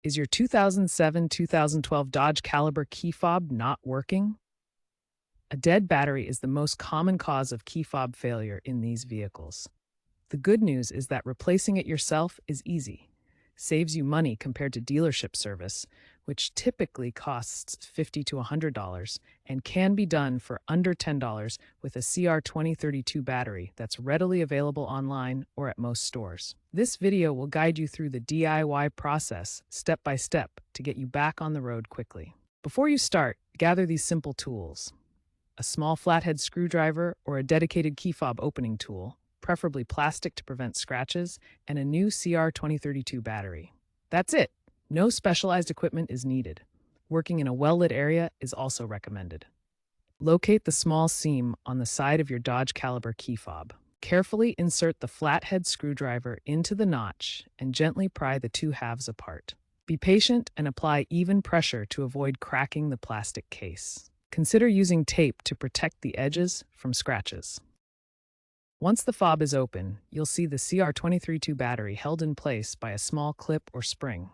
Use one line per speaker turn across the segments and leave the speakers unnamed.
Is your 2007-2012 Dodge Caliber key fob not working? A dead battery is the most common cause of key fob failure in these vehicles. The good news is that replacing it yourself is easy. Saves you money compared to dealership service, which typically costs $50 to $100 and can be done for under $10 with a CR2032 battery that's readily available online or at most stores. This video will guide you through the DIY process step by step to get you back on the road quickly. Before you start, gather these simple tools: a small flathead screwdriver or a dedicated key fob opening tool, preferably plastic to prevent scratches, and a new CR2032 battery. That's it. No specialized equipment is needed. Working in a well-lit area is also recommended. Locate the small seam on the side of your Dodge Caliber key fob. Carefully insert the flathead screwdriver into the notch and gently pry the two halves apart. Be patient and apply even pressure to avoid cracking the plastic case. Consider using tape to protect the edges from scratches. Once the fob is open, you'll see the CR2032 battery held in place by a small clip or spring.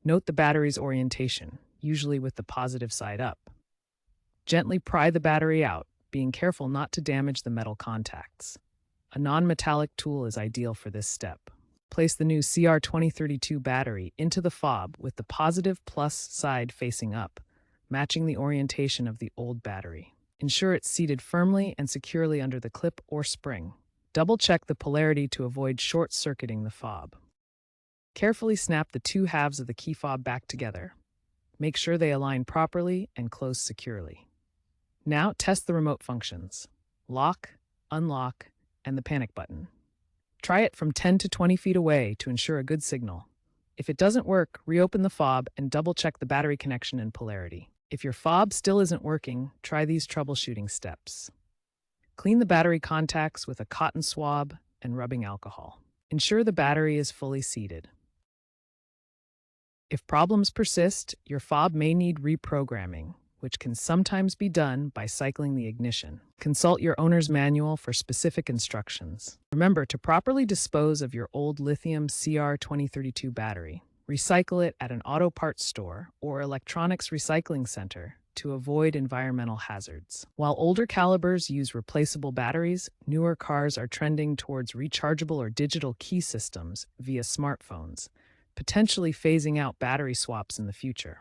Note the battery's orientation, usually with the positive side up. Gently pry the battery out, being careful not to damage the metal contacts. A non-metallic tool is ideal for this step. Place the new CR2032 battery into the fob with the positive plus side facing up, matching the orientation of the old battery. Ensure it's seated firmly and securely under the clip or spring. Double-check the polarity to avoid short-circuiting the fob. Carefully snap the two halves of the key fob back together. Make sure they align properly and close securely. Now test the remote functions: lock, unlock, and the panic button. Try it from 10 to 20 feet away to ensure a good signal. If it doesn't work, reopen the fob and double-check the battery connection and polarity. If your fob still isn't working, try these troubleshooting steps. Clean the battery contacts with a cotton swab and rubbing alcohol. Ensure the battery is fully seated. If problems persist, your fob may need reprogramming, which can sometimes be done by cycling the ignition. Consult your owner's manual for specific instructions. Remember to properly dispose of your old lithium CR2032 battery. Recycle it at an auto parts store or electronics recycling center to avoid environmental hazards. While older calibers use replaceable batteries, newer cars are trending towards rechargeable or digital key systems via smartphones, potentially phasing out battery swaps in the future.